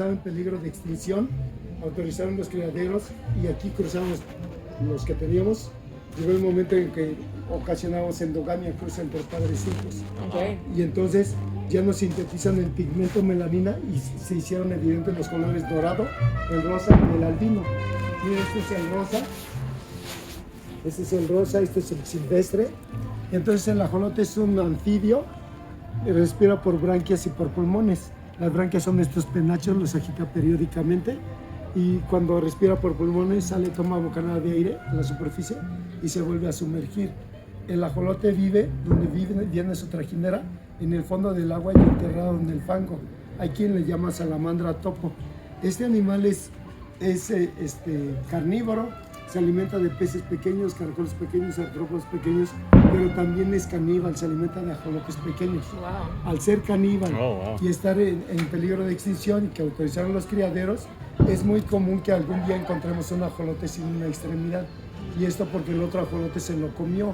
en peligro de extinción, autorizaron los criaderos y aquí cruzamos los que teníamos. Llegó el momento en que ocasionamos endogamia, cruza entre padres e hijos. Okay. Y entonces ya no sintetizan el pigmento melanina y se hicieron evidentes los colores dorado, el rosa y el albino. Miren, este es el rosa, este es el rosa, este es el silvestre. Entonces el ajolote es un anfibio, respira por branquias y por pulmones. Las branquias son estos penachos, los agita periódicamente y cuando respira por pulmones sale, toma bocanada de aire a la superficie y se vuelve a sumergir. El ajolote vive donde viene su trajinera, en el fondo del agua y enterrado en el fango. Hay quien le llama salamandra topo. Este animal es carnívoro, se alimenta de peces pequeños, caracoles pequeños, artrópodos pequeños, pero también es caníbal, se alimenta de ajolotes pequeños. Wow. Al ser caníbal y estar en peligro de extinción y que autorizaron los criaderos, es muy común que algún día encontremos un ajolote sin una extremidad. Y esto porque el otro ajolote se lo comió,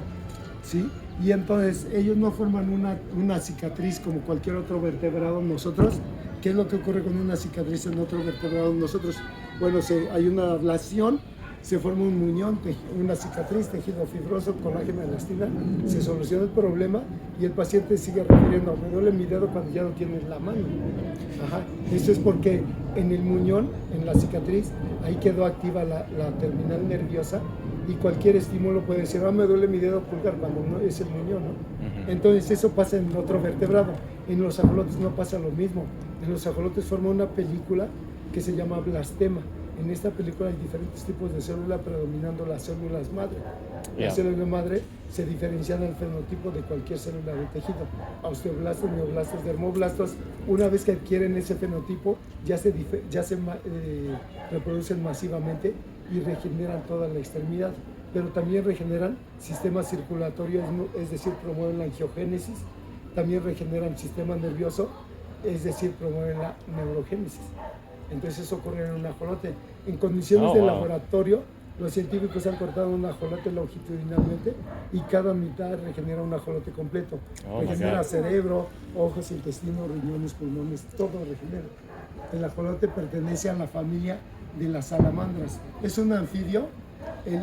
¿sí? Y entonces ellos no forman una cicatriz como cualquier otro vertebrado en nosotros. ¿Qué es lo que ocurre con una cicatriz en otro vertebrado en nosotros? Bueno, hay una ablación, se forma un muñón, una cicatriz, tejido fibroso, colágeno, elastina, se soluciona el problema y el paciente sigue refiriendo, me duele mi dedo cuando ya no tiene la mano. Ajá. Eso es porque en el muñón, en la cicatriz, ahí quedó activa la terminal nerviosa y cualquier estímulo puede decir, me duele mi dedo pulgar cuando no es el muñón, ¿no? Entonces eso pasa en otro vertebrado. En los ajolotes no pasa lo mismo. En los ajolotes forma una película que se llama blastema. En esta película hay diferentes tipos de células predominando las células madre. La célula madre se diferencia del fenotipo de cualquier célula de tejido. Osteoblastos, neoblastos, dermoblastos, una vez que adquieren ese fenotipo, ya se reproducen masivamente y regeneran toda la extremidad. Pero también regeneran sistemas circulatorios, es decir, promueven la angiogénesis. También regeneran sistema nervioso, es decir, promueven la neurogénesis. Entonces eso ocurre en un ajolote. En condiciones de laboratorio, los científicos han cortado un ajolote longitudinalmente y cada mitad regenera un ajolote completo. Regenera cerebro, ojos, intestinos, riñones, pulmones, todo regenera. El ajolote pertenece a la familia de las salamandras. Es un anfibio.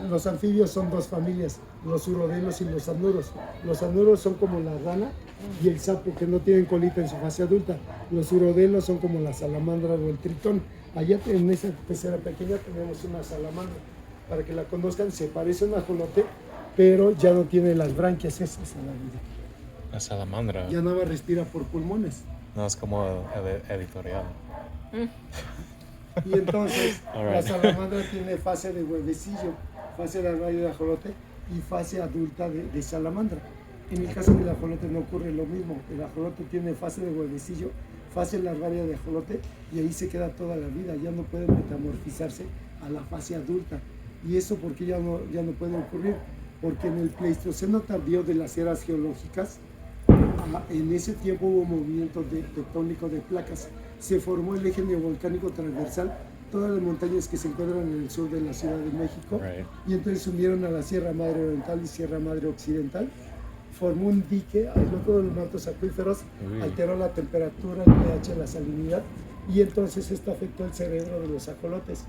Los anfibios son dos familias, los urodelos y los anuros. Los anuros son como la rana y el sapo, que no tienen colita en su fase adulta. Los urodelos son como la salamandra o el tritón. Allá en esa pecera pequeña tenemos una salamandra. Para que la conozcan, se parece a un ajolote, pero ya no tiene las branquias. Esa es la salamandra. Ya nada más respira por pulmones. No, es como editorial. Y entonces la salamandra tiene fase de huevecillo, fase de larvario de ajolote y fase adulta de salamandra. En el caso del ajolote no ocurre lo mismo. El ajolote tiene fase de huevecillo, fase larvaria de ajolote y ahí se queda toda la vida. Ya no puede metamorfizarse a la fase adulta. ¿Y eso por qué ya no puede ocurrir? Porque en el Pleistoceno tardío de las eras geológicas, en ese tiempo hubo movimiento tectónico de placas. Se formó el eje neovolcánico transversal, todas las montañas que se encuentran en el sur de la Ciudad de México, y entonces se unieron a la Sierra Madre Oriental y Sierra Madre Occidental. Formó un dique, aisló todos los mantos acuíferos, alteró la temperatura, el pH, la salinidad, y entonces esto afectó el cerebro de los ajolotes.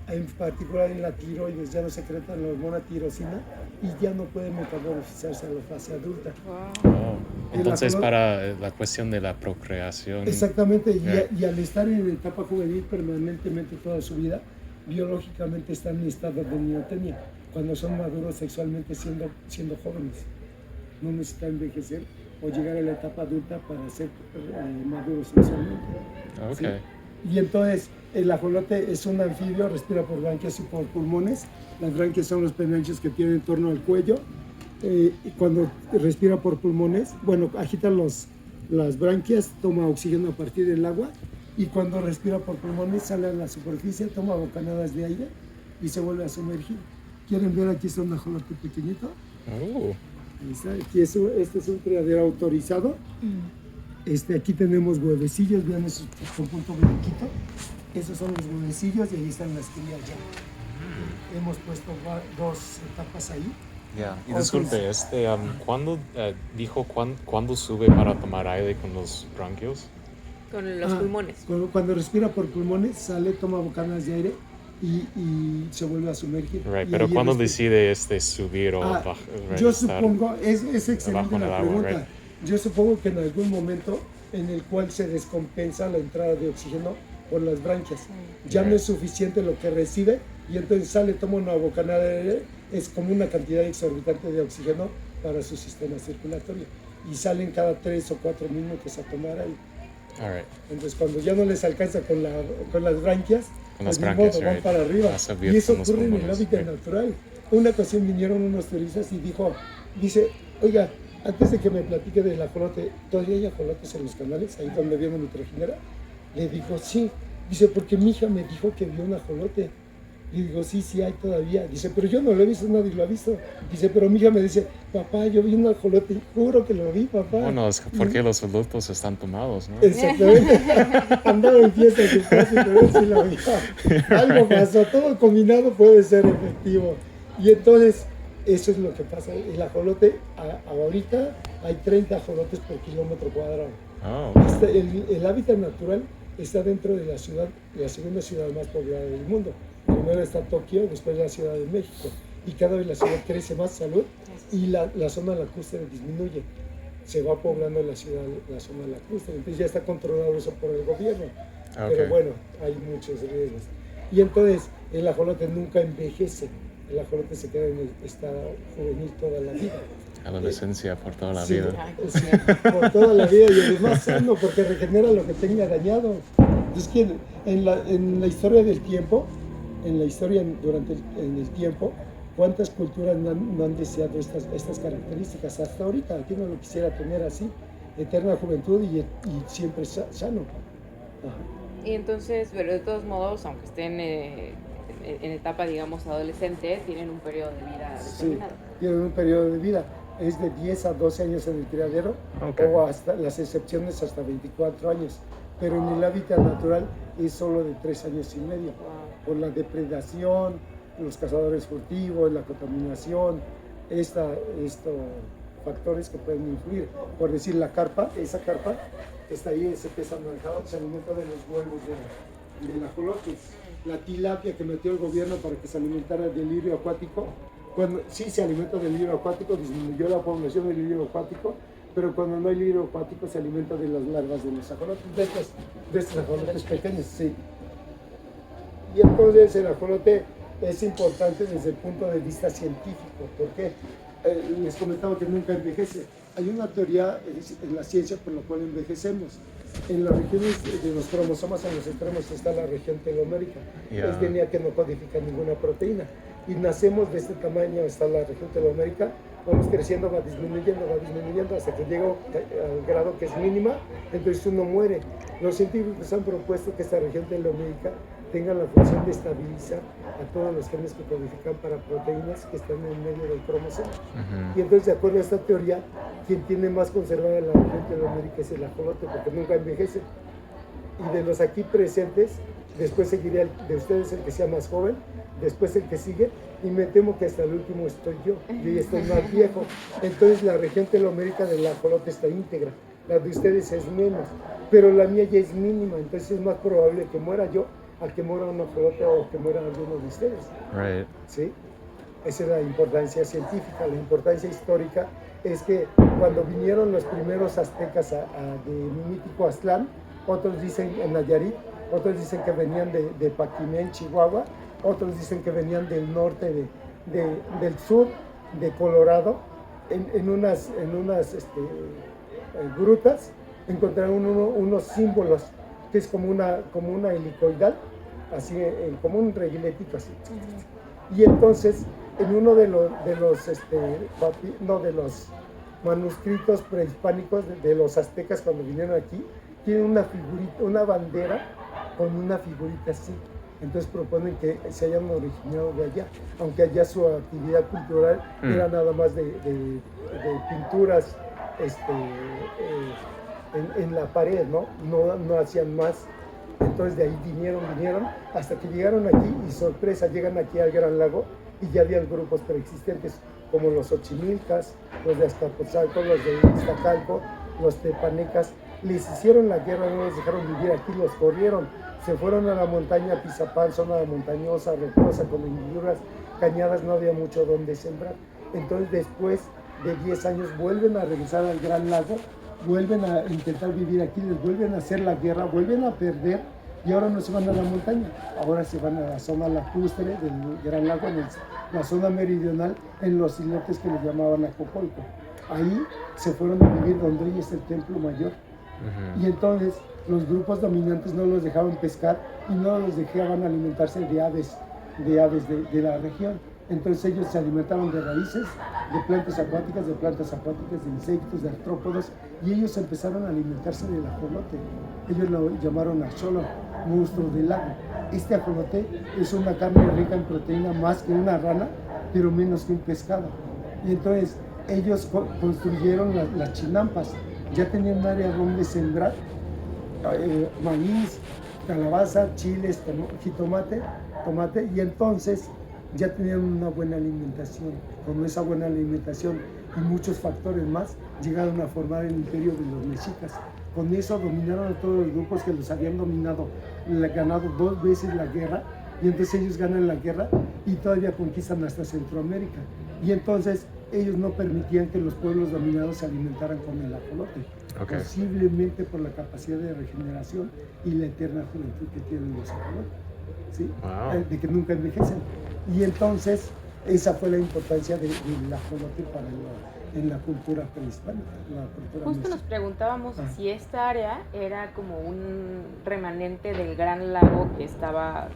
En particular en la tiroides ya no secretan la hormona tirosina y ya no pueden metamorfizarse a la fase adulta. Entonces para la cuestión de la procreación. Exactamente, y al estar en la etapa juvenil permanentemente toda su vida, biológicamente están en estado de neotenia, cuando son maduros sexualmente siendo jóvenes. No necesitan envejecer o llegar a la etapa adulta para ser maduros sexualmente. ¿Sí? Y entonces el ajolote es un anfibio, respira por branquias y por pulmones. Las branquias son los penachos que tienen en torno al cuello. Y cuando respira por pulmones, agita las branquias, toma oxígeno a partir del agua y cuando respira por pulmones sale a la superficie, toma bocanadas de aire y se vuelve a sumergir. ¿Quieren ver? Aquí está un ajolote pequeñito. Aquí este es un criadero autorizado. Aquí tenemos huevecillos, vean ese conjunto blanquito. Esos son los huevecillos y ahí están las crías ya. Hemos puesto dos etapas ahí. Y disculpe, ¿cuándo dijo cuándo sube para tomar aire con los bronquios? Con los pulmones. Cuando respira por pulmones, sale, toma bocadas de aire y se vuelve a sumergir. Right, pero ¿cuándo decide subir o bajar? Yo supongo, es excelente la pregunta. Right? Yo supongo que en algún momento en el cual se descompensa la entrada de oxígeno por las branquias. Ya no es suficiente lo que recibe y entonces sale, toma una bocanada de aire, es como una cantidad exorbitante de oxígeno para su sistema circulatorio. Y salen cada 3 o 4 minutos a tomar aire. Right. Entonces cuando ya no les alcanza con las branquias, van para arriba. Y eso ocurre en el hábitat natural. Una ocasión vinieron unos turistas y dice, oiga, antes de que me platique del ajolote, ¿todavía hay ajolotes en los canales, ahí donde viene mi trajinera? Le digo, sí. Dice, porque mi hija me dijo que vio un ajolote. Y digo, sí hay todavía. Dice, pero yo no lo he visto, nadie lo ha visto. Dice, pero mi hija me dice, papá, yo vi un ajolote, juro que lo vi, papá. Bueno, es porque los adultos están tomados, ¿no? Exactamente. Andaba en fiesta en su casa, pero él sí lo vio. Algo pasó, todo combinado puede ser efectivo. Y entonces, eso es lo que pasa. El ajolote, ahorita hay 30 ajolotes por kilómetro cuadrado. Oh. El hábitat natural está dentro de la ciudad, la segunda ciudad más poblada del mundo. Primero está Tokio, después la Ciudad de México. Y cada vez la ciudad crece más salud y la zona lacustre disminuye. Se va poblando la zona lacustre. Entonces ya está controlado eso por el gobierno. Okay. Pero bueno, hay muchos riesgos. Y entonces el ajolote nunca envejece. El ajolote se queda en el estado juvenil toda la vida. Adolescencia por toda la vida. Sí, por toda la vida y además sano porque regenera lo que tenga dañado. Es que en la historia del tiempo, en el tiempo, ¿cuántas culturas no han deseado estas características? Hasta ahorita, ¿quién no lo quisiera tener así? Eterna juventud y siempre sano. Ajá. Y entonces, pero de todos modos, aunque estén en etapa, digamos, adolescente, tienen un periodo de vida determinado. Sí, tienen un periodo de vida. Es de 10 a 12 años en el criadero, okay, o hasta las excepciones hasta 24 años. Pero en el hábitat natural es solo de 3 años y medio. Wow. Por la depredación, los cazadores furtivos, la contaminación, estos factores que pueden influir. Por decir, esa carpa está ahí, ese pez anaranjado, se alimenta de los huevos del ajolote. La tilapia que metió el gobierno para que se alimentara del lirio acuático, cuando sí se alimenta del lirio acuático, disminuyó la población del lirio acuático, pero cuando no hay lirio acuático se alimenta de las larvas de los ajolotes, de estos ajolotes pequeños, sí. Y entonces el ajolote es importante desde el punto de vista científico, porque les comentaba que nunca envejece. Hay una teoría en la ciencia por la cual envejecemos. En las regiones de los cromosomas, en los extremos, está la región telomérica. Es DNA que no codifica ninguna proteína. Y nacemos de este tamaño hasta la región telomérica, vamos creciendo, va disminuyendo hasta que llega al grado que es mínima, entonces uno muere. Los científicos han propuesto que esta región telomérica tenga la función de estabilizar a todos los genes que codifican para proteínas que están en medio del cromosoma. Y entonces, de acuerdo a esta teoría, quien tiene más conservada la región telomérica es el ajolote, porque nunca envejece. Y de los aquí presentes, después seguiría de ustedes el que sea más joven, después el que sigue, y me temo que hasta el último estoy yo ya estoy más viejo. Entonces la región telomérica del ajolote está íntegra, la de ustedes es menos, pero la mía ya es mínima, entonces es más probable que muera yo al que muera un ajolote o que muera alguno de ustedes. Right. ¿Sí? Esa es la importancia científica. La importancia histórica es que cuando vinieron los primeros aztecas de mítico Aztlán, otros dicen en Nayarit, otros dicen que venían de Paquimé, en Chihuahua, otros dicen que venían del norte, del sur, de Colorado, en unas grutas, encontraron unos símbolos, que es como una helicoidal, así, como un reguiletito así. Y entonces, en uno de los manuscritos prehispánicos de los aztecas cuando vinieron aquí, tiene una figurita, una bandera con una figurita así. Entonces proponen que se hayan originado de allá, aunque allá su actividad cultural era nada más de pinturas en la pared, no hacían más. Entonces de ahí vinieron, hasta que llegaron aquí y sorpresa, llegan aquí al Gran Lago y ya habían grupos preexistentes como los Xochimilcas, los de Azcapotzalco, los de Iztacalco, los tepanecas, les hicieron la guerra, no los dejaron vivir aquí, los corrieron. Se fueron a la montaña Pizapán, zona montañosa, rocosa, con hendiduras, cañadas, no había mucho donde sembrar. Entonces después de 10 años vuelven a regresar al Gran Lago, vuelven a intentar vivir aquí, les vuelven a hacer la guerra, vuelven a perder y ahora no se van a la montaña, ahora se van a la zona lacustre del Gran Lago, en la zona meridional, en los islotes que les llamaban Acapulco. Ahí se fueron a vivir donde hoy es el Templo Mayor. Y entonces los grupos dominantes no los dejaban pescar y no los dejaban alimentarse de aves de la región. Entonces ellos se alimentaban de raíces, de plantas acuáticas, de insectos, de artrópodos, y ellos empezaron a alimentarse del ajolote. Ellos lo llamaron axolo, monstruo del lago. Este ajolote es una carne rica en proteína más que una rana, pero menos que un pescado. Y entonces ellos construyeron las chinampas, ya tenían un área donde sembrar maíz, calabaza, chiles, jitomate, tomate, y entonces ya tenían una buena alimentación. Con esa buena alimentación y muchos factores más, llegaron a formar el imperio de los mexicas. Con eso dominaron a todos los grupos que los habían dominado, ganado 2 veces la guerra, y entonces ellos ganan la guerra y todavía conquistan hasta Centroamérica. Y entonces ellos no permitían que los pueblos dominados se alimentaran con el ajolote, posiblemente por la capacidad de regeneración y la eterna juventud que tienen los ajolotes, ¿sí? De que nunca envejecen. Y entonces esa fue la importancia del ajolote en la cultura prehispánica. Justo nos preguntábamos si esta área era como un remanente del Gran Lago que estaba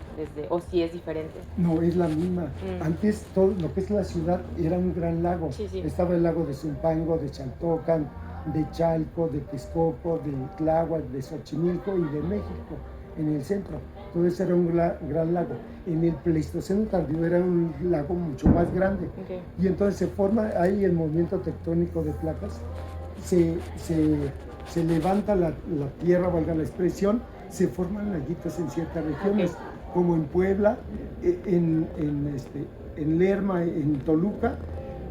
o si es diferente. No, es la misma. Antes todo lo que es la ciudad era un gran lago. Sí, sí. Estaba el lago de Zumpango, de Chaltocan, de Chalco, de Texcoco, de Tláhuac, de Xochimilco y de México, en el centro. Todo eso era un gran lago. En el Pleistoceno tardío era un lago mucho más grande. Y entonces se forma ahí el movimiento tectónico de placas, se levanta la tierra, valga la expresión, se forman laguitos en ciertas regiones, como en Puebla, en Lerma, en Toluca,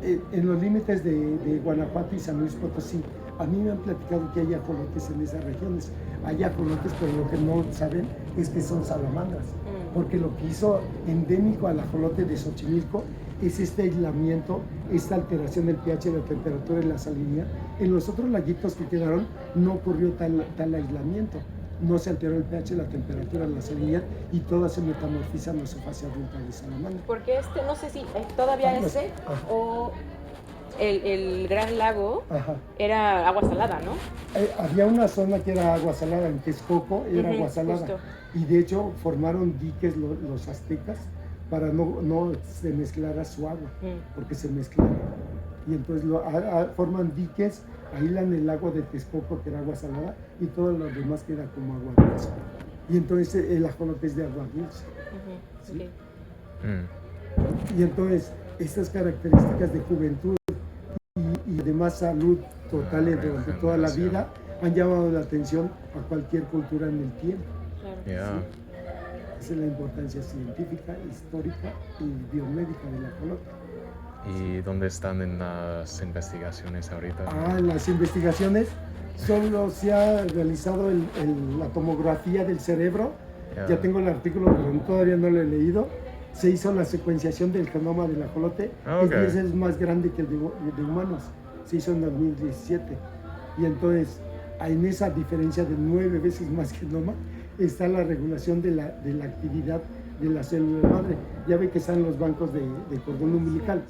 en los límites de Guanajuato y San Luis Potosí. A mí me han platicado que hay ajolotes en esas regiones. Hay ajolotes, pero lo que no saben es que son salamandras. Porque lo que hizo endémico al ajolote de Xochimilco es este aislamiento, esta alteración del pH, de la temperatura y la salinidad. En los otros laguitos que quedaron no ocurrió tal aislamiento. No se alteró el pH, la temperatura, la salinidad, y todas se metamorfizan a su fase adulta de salamandra. Porque no sé si todavía o el Gran Lago era agua salada, ¿no? Había una zona que era agua salada, en Texcoco era agua salada. Justo. Y de hecho formaron diques los aztecas para no se mezclara su agua, porque se mezclaba. Y entonces forman diques, aíslan el lago de Texcoco, que era agua salada, y todo lo demás queda como agua dulce. Y entonces el ajolote es de agua dulce. ¿Sí? Y entonces estas características de juventud y además salud total durante toda la vida han llamado la atención a cualquier cultura en el tiempo. Claro. ¿Sí? Esa es la importancia científica, histórica y biomédica del ajolote. ¿Y dónde están en las investigaciones ahorita? En las investigaciones solo se ha realizado la tomografía del cerebro. Ya tengo el artículo, pero todavía no lo he leído. Se hizo la secuenciación del genoma del ajolote, es 10 veces más grande que el de humanos. Se hizo en 2017. Y entonces, en esa diferencia de 9 veces más genoma, está la regulación de la actividad de la célula madre. Ya ve que están los bancos de cordón umbilical,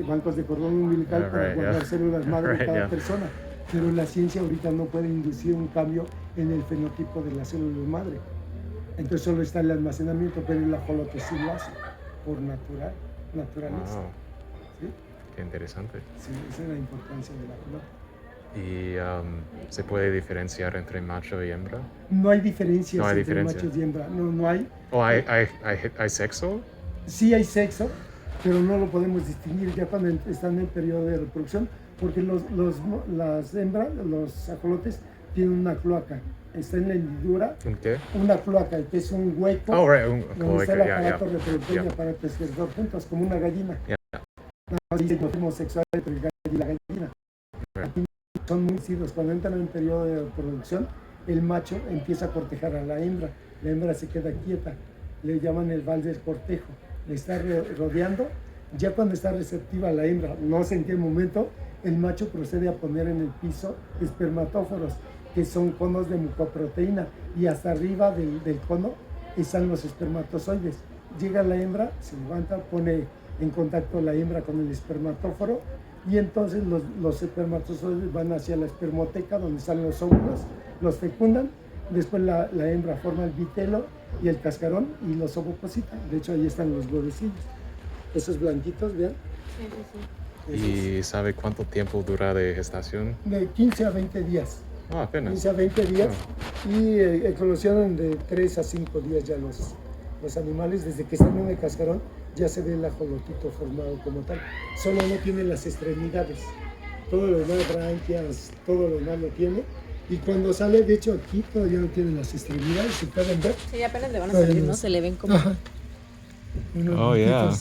bancos de cordón umbilical para guardar células madre de cada persona. Pero la ciencia ahorita no puede inducir un cambio en el fenotipo de la célula madre. Entonces solo está el almacenamiento, pero el ajolote sí lo hace, por naturaleza. Wow. ¿Sí? Qué interesante. Sí, esa es la importancia del ajolote. ¿Y se puede diferenciar entre macho y hembra? No hay diferencias entre machos y hembra, no hay. ¿Hay sexo? Sí hay sexo, pero no lo podemos distinguir ya cuando están en el periodo de reproducción, porque las hembras, los ajolotes, tienen una cloaca. Está en la hendidura. ¿Un qué? Una cloaca, que es un hueco donde está el aparato reproductor y el aparato excretor juntos, como una gallina. No dicen homosexual entre el gallo y la gallina. Aquí son muy parecidos. Cuando entran en periodo de reproducción, el macho empieza a cortejar a la hembra se queda quieta, le llaman el vals del cortejo, le está rodeando. Ya cuando está receptiva la hembra, no sé en qué momento, el macho procede a poner en el piso espermatóforos, que son conos de mucoproteína, y hasta arriba del cono están los espermatozoides. Llega la hembra, se levanta, pone en contacto la hembra con el espermatóforo, y entonces los espermatozoides van hacia la espermoteca, donde están los óvulos, los fecundan. Después la hembra forma el vitelo y el cascarón y los ovopositan. De hecho, ahí están los huevecillos. Esos blanquitos, vean. Sí, sí, sí. ¿Y sabe cuánto tiempo dura de gestación? De 15 a 20 días. Ah, apenas. 15 a 20 días. Y eclosionan de 3 a 5 días ya los animales. Desde que están en el cascarón ya se ve el ajolotito formado como tal. Solo no tiene las extremidades. Todo lo demás, branquias, todo lo demás lo tiene. Y cuando sale, de hecho, aquí todavía no tiene las extremidades, si pueden ver. Sí, apenas le van a salir, ¿no? Se le ven como... Ajá. Oh, yeah.